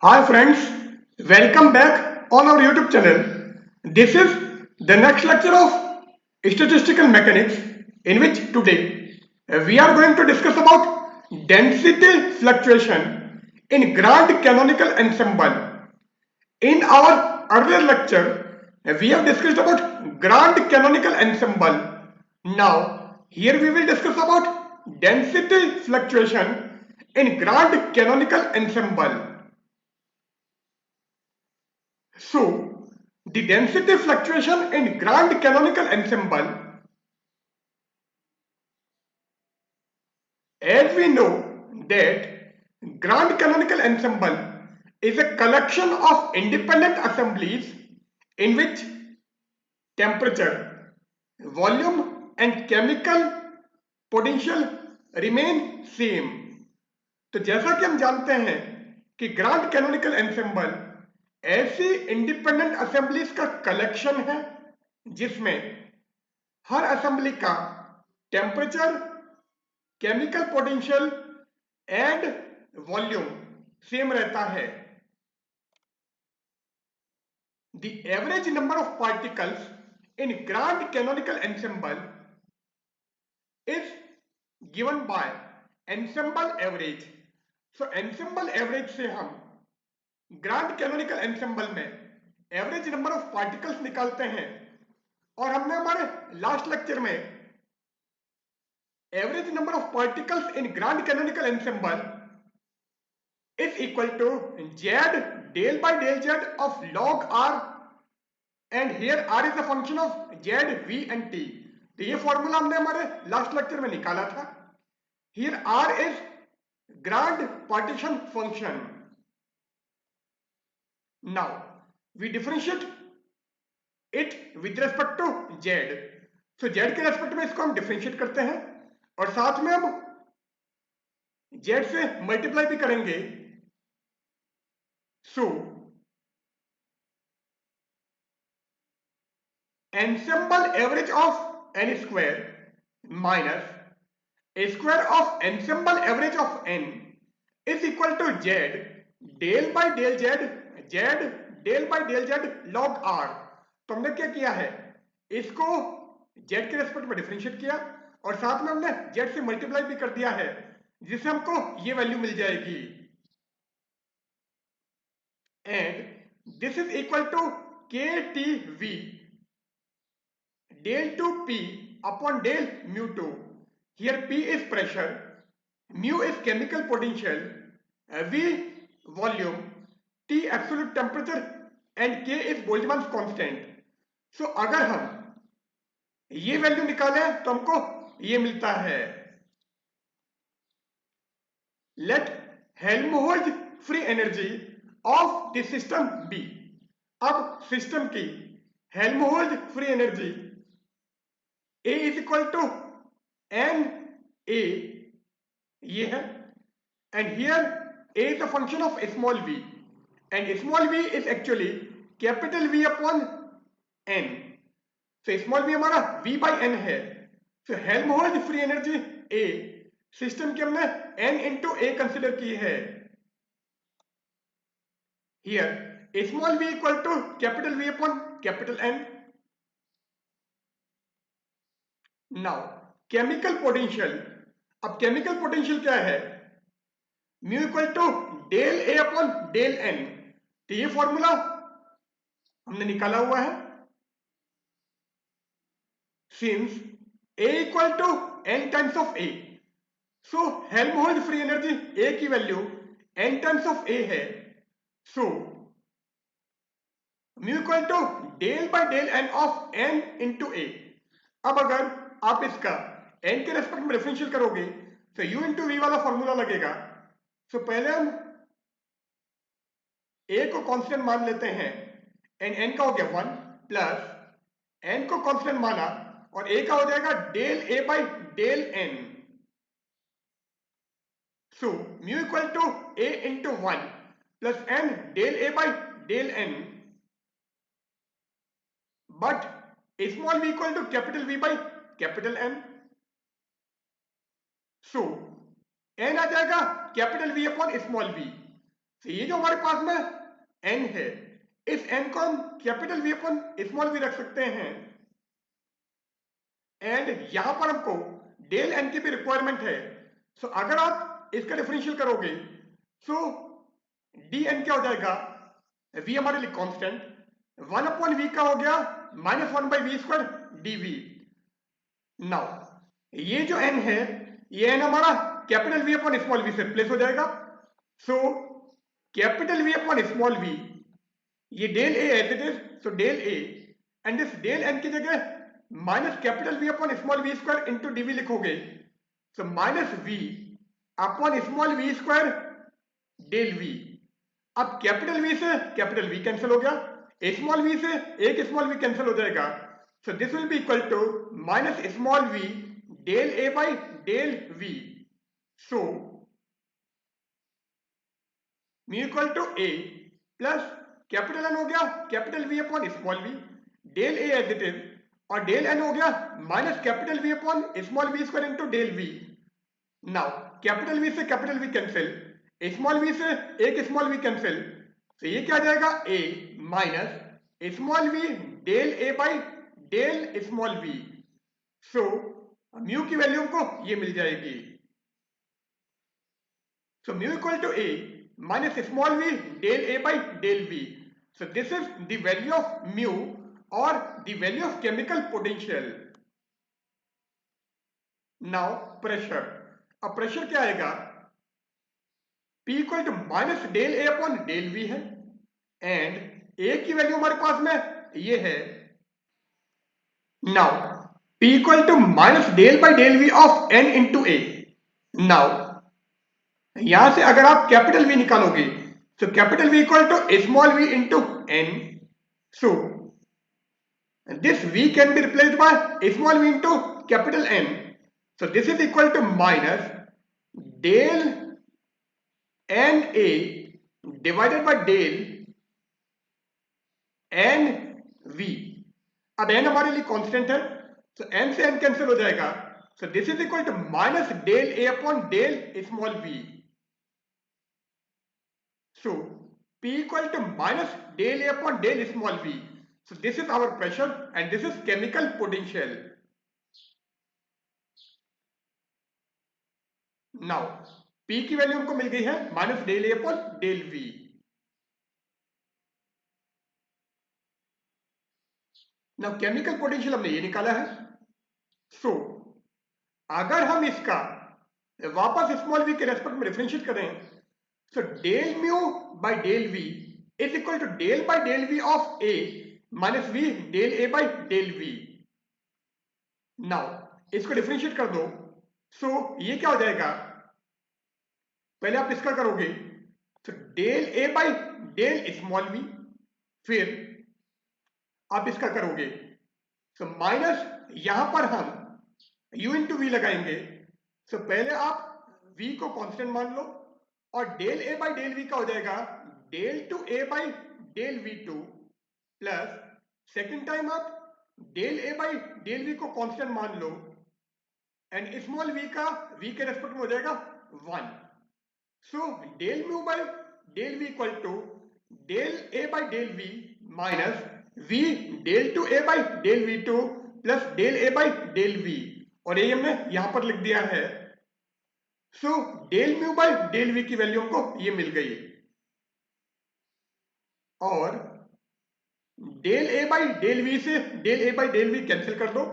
Hi friends, welcome back on our YouTube channel. This is the next lecture of statistical mechanics in which today we are going to discuss about density fluctuation in grand canonical ensemble. In our earlier lecture, we have discussed about grand canonical ensemble. Now, here we will discuss about density fluctuation in grand canonical ensemble. So, the density fluctuation in grand canonical ensemble, as we know that grand canonical ensemble is a collection of independent assemblies in which temperature, volume and chemical potential remain same. तो जैसा कि हम जानते हैं कि grand canonical ensemble ऐसी independent assemblies का collection है जिसमें हर असेंबली का temperature, chemical potential and volume same रहता है. The average number of particles in grand canonical ensemble is given by ensemble average. So ensemble average से हम ग्रांड कैनोनिकल एंसेंबल में एवरेज नंबर ऑफ पार्टिकल्स निकालते हैं और हमने हमारे लास्ट लेक्चर में average number of particles in grand canonical ensemble is equal to z del by del z of log r, and here r is a function of z, v and t. तो ये formula हमने हमारे last lecture में निकाला था. Here r is grand partition function. Now we differentiate it with respect to z. So z के respect में इसको हम डिफरेंशिएट करते हैं और साथ में हम z से मल्टीप्लाई भी करेंगे. So ensemble average of n square minus a square of ensemble average of n is equal to z del by del z, z del by del z log r. तो हमने क्या किया है, इसको z के respect में differentiate किया और साथ में हमने z से मल्टीप्लाई भी कर दिया है जिससे हमको ये वैल्यू मिल जाएगी. And this is equal to KTV del 2P upon del mu 2. Here P is pressure, mu is chemical potential, V volume, T absolute temperature and K is Boltzmann's constant. So अगर हम ये value निकालें तो हमको ये मिलता है. Let Helmholtz free energy of the system B. अब सिस्टम की Helmholtz free energy A is equal to n A ये है, and here A is a function of small v and small v is actually capital V upon n. So small v हमारा v by n है. So Helmholtz free energy A system की हमने n into A consider की है. Here small v equal to capital V upon capital N. Now chemical potential, अब chemical potential क्या है, mu equal to del A upon del N. तो ये formula हमने निकाला हुआ है. Since A equal to n times of A, so Helmholtz free energy A की value n times of A है. So mu equal to del by del n of n into A. अब अगर आप इसका n के respect में differential करोगे तो u इंटू वी वाला फॉर्मूला लगेगा. तो पहले हम a को कांस्टेंट मान लेते हैं एंड n का हो गया 1 प्लस n को कांस्टेंट माना और a का हो जाएगा del a by del n. So mu equal to a into 1 plus n del a by del n, but small v equal to capital V by capital N. So n आ जाएगा capital V upon small v. तो ये जो हमारे पास में n है, इस n को हम कैपिटल V अपन स्मॉल v रख सकते हैं, एंड यहां पर हमको डेल n की भी रिक्वायरमेंट है। सो अगर आप इसका डिफरेंशियल करोगे, सो dn क्या हो जाएगा, v हमारे लिए कांस्टेंट, 1 अपॉन v का हो गया -1/v² dv। नाउ ये जो n है, ये n हमारा capital V upon small v से रिप्लेस हो जाएगा। So capital V upon small v, ये del a as it is, so del a, and this del n की जगह minus capital V upon small v² into dv लिखोगे, so minus v upon small v² del v। अब capital V से capital V cancel हो गया, small v से एक small v cancel हो जाएगा, so this will be equal to minus small v del a by del v। So mu equal to a plus capital N हो गया capital V upon small v, del a as it is, और del n हो गया minus capital V upon small v² into del v। Now capital V से capital V cancel, small v से एक small v cancel, तो ये क्या आ जाएगा, a minus small v del a by del small v। So mu की value को ये मिल जाएगी। So mu equal to a minus small v del a by del v. So this is the value of mu or the value of chemical potential. Now pressure. अब pressure क्या आएगा, P equal to minus del a upon del v है, and a की value हमारे पास में ये है। Now P equal to minus del by del v of n into a। नाउ यहां से अगर आप कैपिटल V निकालोगे, so capital V equal to small v into n. So this v can be replaced by small v into capital N. So this is equal to minus del n a divided by del n v। अब n हमारे लिए constant है, so n से n cancel हो जाएगा, so this is equal to minus del a upon del small v. So P equal to minus del A upon del small v. So this is our pressure and this is chemical potential. Now P की value हमको मिल गई है minus del A upon del V. Now chemical potential हमने ये निकाला है. So अगर हम इसका वापस स्मॉल v के रेस्पेक्ट में डिफरेंशिएट करें, so del mu by del V is equal to del by del V of A minus V del A by del V. Now इसको डिफरेंशिएट कर दो, सो ये क्या हो जाएगा, पहले आप इसका करोगे, तो del a by del small v, फिर आप इसका करोगे, सो माइनस यहां पर हम u इंटू वी लगाएंगे, सो पहले आप v को कांस्टेंट मान लो, और del a by del v का हो जाएगा del two a by del v two, plus second time आप del a by del v को कांस्टेंट मान लो, एंड स्मॉल v का v के रेस्पेक्ट में हो जाएगा 1. So del mu by del v equal to del a by del v minus v del two a by del v two plus del a by del v, और ये हमने यहां पर लिख दिया है। So del mu by del v की value हमको ये मिल गई, और del a by del v से del a by del v cancel कर दो,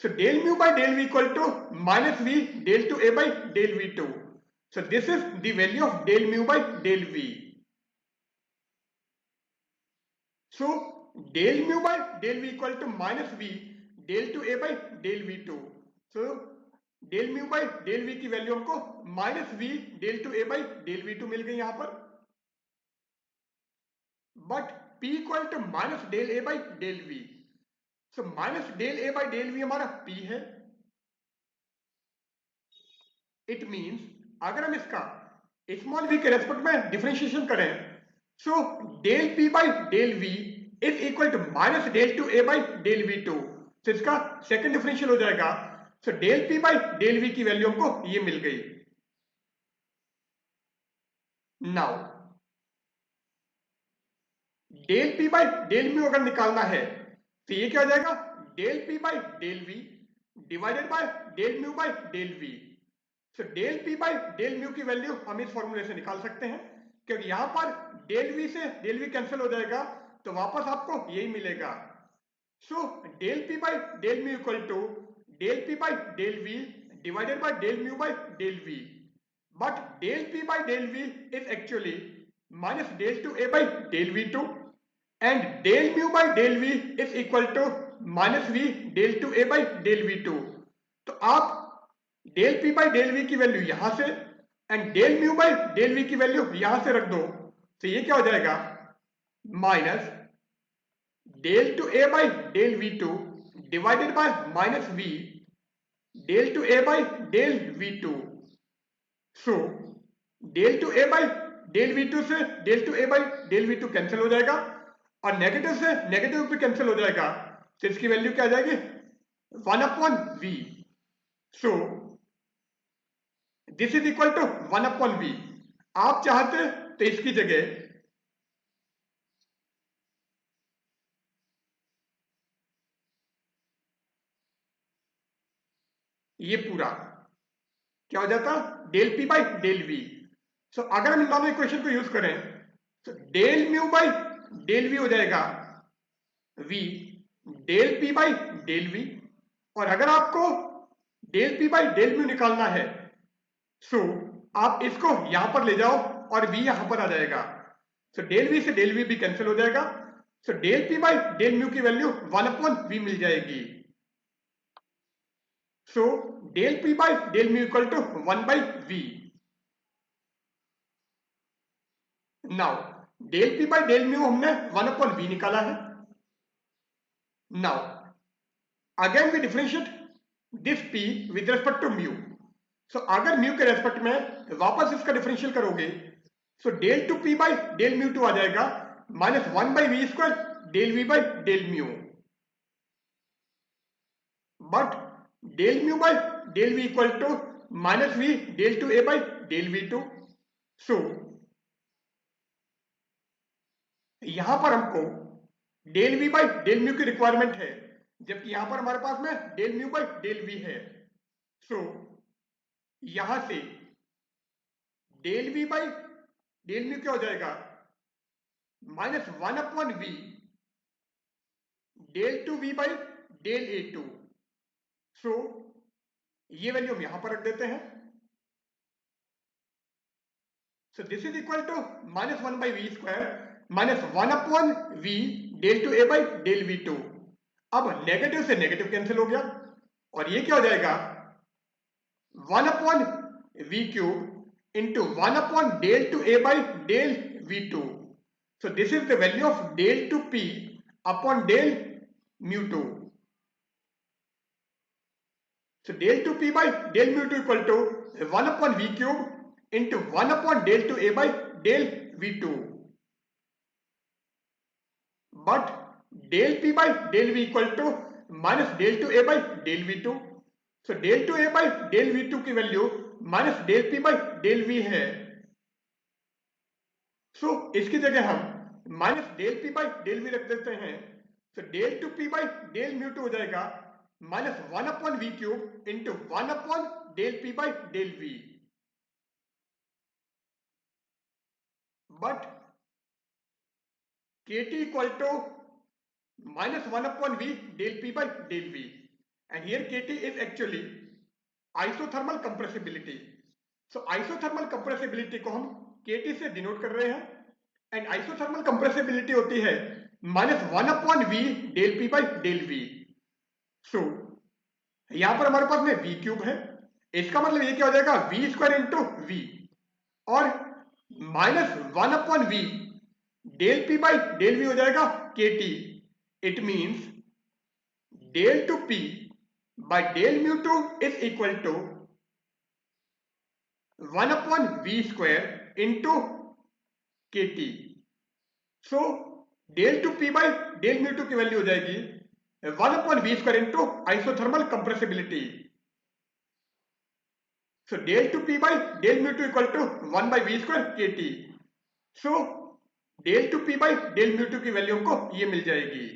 so del mu by del v equal to minus v del to a by del v2. So this is the value of del mu by del v. So del mu by del v equal to minus v del to a by del v2. So del mu by del v की value हमको minus v del to a by del v2 मिल गई यहां पर, but p equal to minus del a by del v. So minus del a by del v हमारा P है. It means अगर हम इसका स्मॉल v के रेस्पेक्ट में डिफरेंशिएशन करें, so del P by del V is equal to minus del two a by del v two. तो इसका सेकंड डिफरेंशियल हो जाएगा, so del P by del V की वैल्यू हमको ये मिल गई. Now del p by del mu अगर निकालना है तो ये क्या हो जाएगा, del p by del v divided by del mu by del v. So del p by del mu की वैल्यू हम इस फॉर्मूले से निकाल सकते हैं, क्योंकि यहां पर डेल वी से डेल वी कैंसिल हो जाएगा तो वापस आपको यही मिलेगा। So del p by del mu equal to del p by del v divided by del mu by del v, but del p by del v is actually minus del two a by del v two and del mu by del v is equal to minus v del two a by del v two. तो आप del p by del v की value यहां से and del mu by del v की value यहां से रख दो, तो ये क्या हो जाएगा, minus del two a by del v two divided by minus v del two a by del v two. So del two a by del v two से del two a by del v two cancel हो जाएगा और negative से negative भी cancel हो जाएगा, तो इसकी वैल्यू क्या आ जाएगी, 1/v। So this is equal to 1/v। आप चाहते तो इसकी जगह ये पूरा क्या हो जाता, del p by del v. So अगर हम इन दोनों इक्वेशन को यूज करें तो del mu by del v हो जाएगा v del p by del v, और अगर आपको del p by del mu निकालना है सो आप इसको यहां पर ले जाओ और v यहां पर आ जाएगा। सो डेल वी से डेल वी भी कैंसिल हो जाएगा, so del p by del mu की वैल्यू 1/v मिल जाएगी। So del p by del mu equal to 1/v। Now del p by del mu हमने 1/v निकाला है। Now again we differentiate this p with respect to mu. So अगर mu के respect में वापस इसका डिफरेंशियल करोगे so del two p by del mu two आ जाएगा minus 1/v square del v by del mu, but del mu by del v equal to minus v del two a by del v two. So यहां पर हमको del v by del mu की requirement है, जबकि यहां पर हमारे पास में del mu by del v है। सो यहां से del v by del mu क्या हो जाएगा, minus 1/v del two v by del a two. So ये वैल्यू हम यहां पर रख देते हैं। So this is equal to minus 1/v square minus 1/v del two a by del v two. अब नेगेटिव से नेगेटिव कैंसिल हो गया और ये क्या हो जाएगा, 1/v cube into 1/del two a by del v2। So this is the value of del to p upon del mu2। So del to p by del mu2 equal to 1/v cube into 1/del to a by del v2। But del p by del v equal to minus del to a by del v2। So del to a by del v2 की value minus del p by del v है। So इसकी जगह हम minus del p by del v रख देते हैं। So del two p by del mu two हो जाएगा minus 1/v cube into 1/del p by del v. But kt equal to minus 1/v del p by del v, and here kt is actually isothermal compressibility। so isothermal compressibility को हम kt से denote कर रहे हैं and isothermal compressibility होती है minus 1/v del p by del v. So यहां पर हमारे पास में v क्यूब है, इसका मतलब ये क्या हो जाएगा, v स्क्वायर इंटू वी, और minus 1/v del p by del v हो जाएगा kt। It means del two p by del mu two is equal to 1/v square into kt। So del two p by del mu two की value हो जाएगी 1/v square into isothermal compressibility. So del two p by del mu two equal to 1/v square kt। So del two p by del mu two की value हमको ये मिल जाएगी।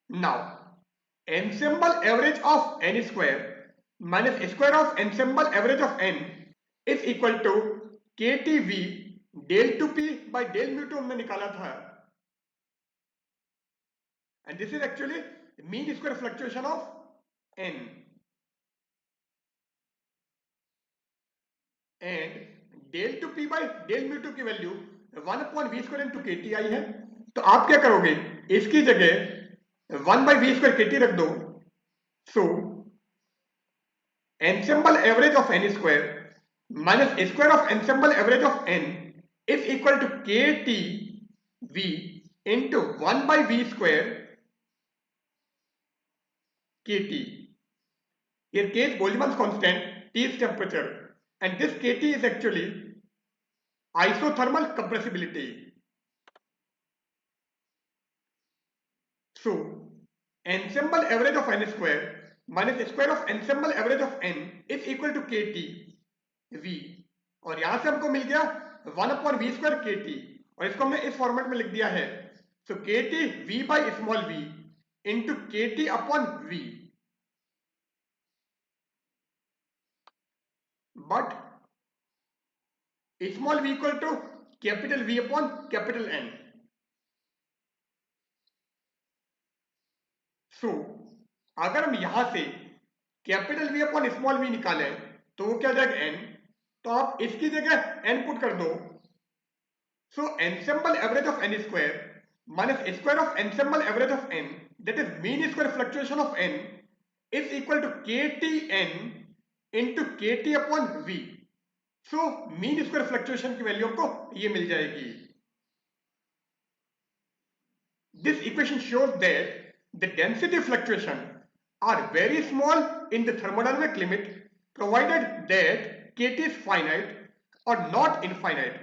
Now ensemble average of n square minus square of ensemble average of n is equal to KTV del 2p by del mu 2 हमने निकाला था, and this is actually mean square fluctuation of n, and del 2p by del mu 2 की value 1 upon v square into KT आई है। तो आप क्या करोगे, इसकी जगह 1 by v square KT रख दो। So ensemble average of n square minus square of ensemble average of n is equal to KT V into 1 by v square KT. Here K is Boltzmann's constant, T is temperature, and this KT is actually isothermal compressibility. So ensemble average of n square minus square of ensemble average of n is equal to KT V, और यहां से हमको मिल गया 1 upon v square KT, और इसको हमने इस format में लिख दिया है। सो KT V by small v into KT upon V, but small v equal to capital V upon capital N. सो अगर हम यहां से capital V upon small v निकालें तो वो क्या जाएगा n, तो आप इसकी जगह n पुट कर दो। सो ensemble average of n square minus square of ensemble average of n, that is mean square fluctuation of n, is equal to KTN into KT upon V. So mean square fluctuation की value को ये मिल जाएगी। This equation shows that the density fluctuation are very small in the thermodynamic limit provided that KT is finite or not infinite.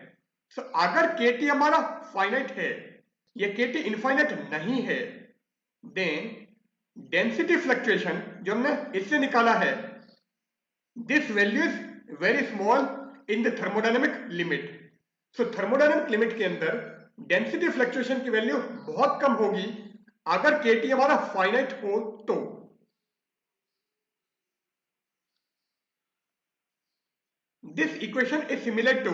So अगर KT हमारा finite है या KT infinite नहीं है, then density fluctuation जो हमने इससे निकाला है, this value is very small in the thermodynamic limit. So thermodynamic limit के अंदर डेंसिटी फ्लक्चुएशन की वैल्यू बहुत कम होगी अगर KT हमारा फाइनाइट हो तो। This equation is similar to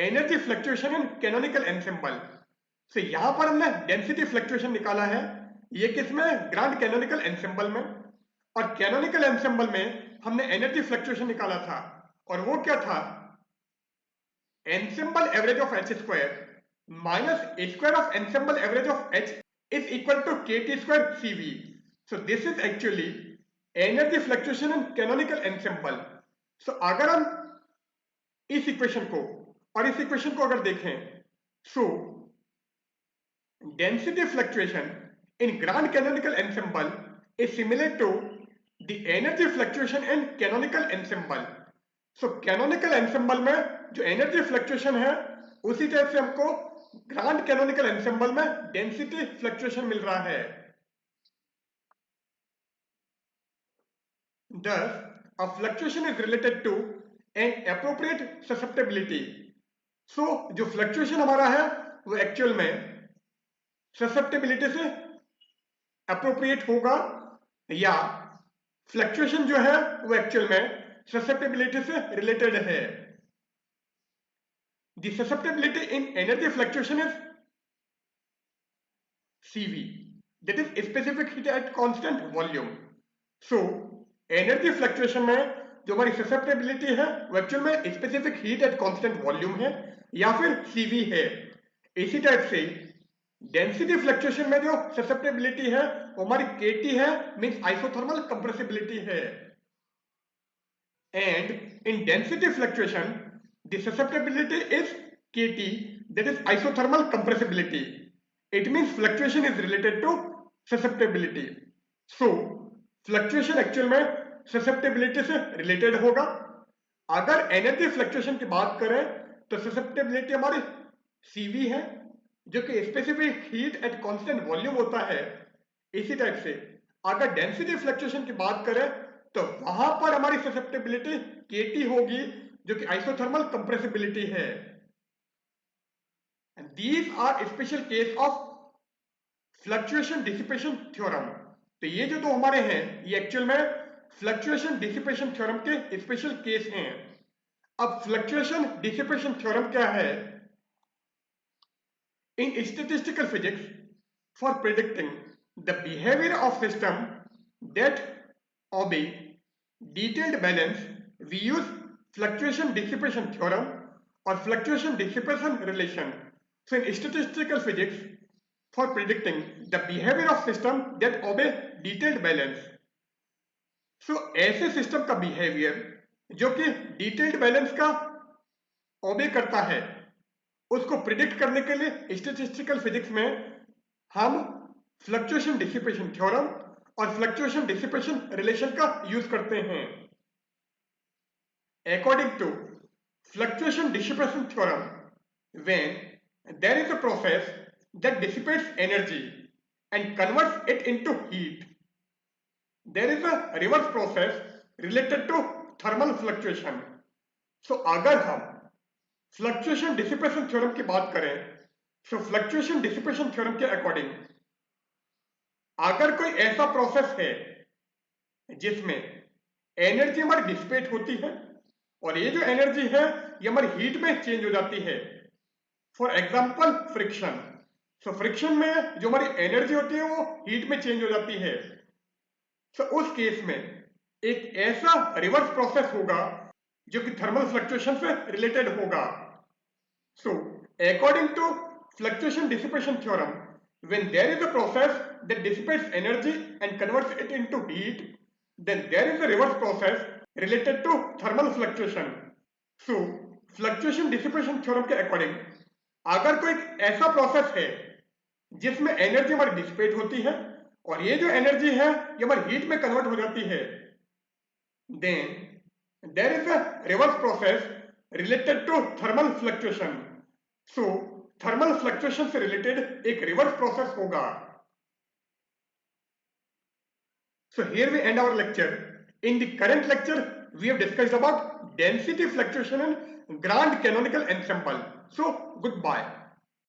energy fluctuation in canonical ensemble. से यहां पर हमने डेंसिटी फ्लक्चुएशन निकाला है, ये किसमें, ग्रांड कैनोनिकल एनसेंबल में, और कैनोनिकल एनसेंबल में हमने एनर्जी फ्लक्चुएशन निकाला था, और वो क्या था, ensemble average of h square minus square of ensemble average of h is equal to KT square CV. So this is actually energy fluctuation in canonical ensemble. So अगर हम इस इक्वेशन को और इस इक्वेशन को अगर देखें, so density fluctuation in grand canonical ensemble is similar to the energy fluctuation in canonical ensemble. So canonical ensemble में जो एनर्जी फ्लक्चुएशन है उसी टाइप से हमको ग्रांड कैनोनिकल एनसेंबल में डेंसिटी फ्लक्चुएशन मिल रहा है। Thus, a fluctuation is related to an appropriate susceptibility. So, जो फ्लक्चुएशन हमारा है वो एक्चुअल में ससेप्टेबिलिटी से अप्रोप्रिएट होगा, या फ्लक्चुएशन जो है वो एक्चुअल में susceptibility से related है। The susceptibility in energy fluctuation is CV, that is specific heat at constant volume. So energy fluctuation में जो हमारी susceptibility है वो एक्चुअल में specific heat at constant volume है या फिर CV है। इसी टाइप से डेंसिटी फ्लक्चुएशन में जो susceptibility है वो हमारी KT है, मीन्स isothermal compressibility है। And in density fluctuation, the susceptibility is KT, that is isothermal compressibility. It means fluctuation is related to susceptibility. So, fluctuation actual में susceptibility से related होगा। अगर energy fluctuation की बात करें तो susceptibility हमारी CV है, जो कि specific heat at constant volume होता है। इसी टाइप से अगर density fluctuation की बात करें तो वहां पर हमारी ससेप्टेबिलिटी KT होगी, जो कि आइसोथर्मल कंप्रेसिबिलिटी है। And these are special case of fluctuation dissipation theorem. तो ये जो दो हमारे हैं ये एक्चुअल में फ्लक्चुएशन डिसिपेशन थ्योरम के स्पेशल केस हैं। अब फ्लक्चुएशन डिसिपेशन थ्योरम क्या है? In statistical physics, for predicting the behavior of system that obey detailed balance, we use fluctuation dissipation theorem or fluctuation dissipation relation. So in statistical physics, for predicting the behavior of system that obey detailed balance, so ऐसे system का behaviour जो कि detailed balance का ओबे करता है उसको predict करने के लिए स्टैटिस्टिकल फिजिक्स में हम फ्लक्चुएशन डिसिपेशन थ्योरम और फ्लक्चुएशन डिसिपेशन रिलेशन का यूज करते हैं। According to fluctuation dissipation theorem, when there is a process that dissipates energy and converts it into heat, there is a reverse process related to thermal fluctuation. So अगर हम fluctuation dissipation theorem की बात करें, so fluctuation dissipation theorem के according अगर कोई ऐसा process है जिसमें एनर्जी हमारी डिसिपेट होती है और ये जो एनर्जी है ये हमारी हीट में चेंज हो जाती है, for example friction. So friction में जो हमारी एनर्जी होती है वो हीट में चेंज हो जाती है। सो उस केस में एक ऐसा रिवर्स प्रोसेस होगा जो कि थर्मल फ्लक्चुएशन से रिलेटेड होगा। So according to fluctuation dissipation theorem, when there is a process that dissipates energy and converts it into heat, then there is a reverse process related to thermal fluctuation. So fluctuation dissipation theorem के according अगर कोई ऐसा process है जिसमें energy हमारी dissipate होती है और ये जो एनर्जी है ये हमारी हीट में कन्वर्ट हो जाती है, then there is a reverse process related to thermal fluctuation. So thermal fluctuation से रिलेटेड एक रिवर्स प्रोसेस होगा। So here we end our lecture. In the current lecture we have discussed about density fluctuation and grand canonical ensemble. So goodbye.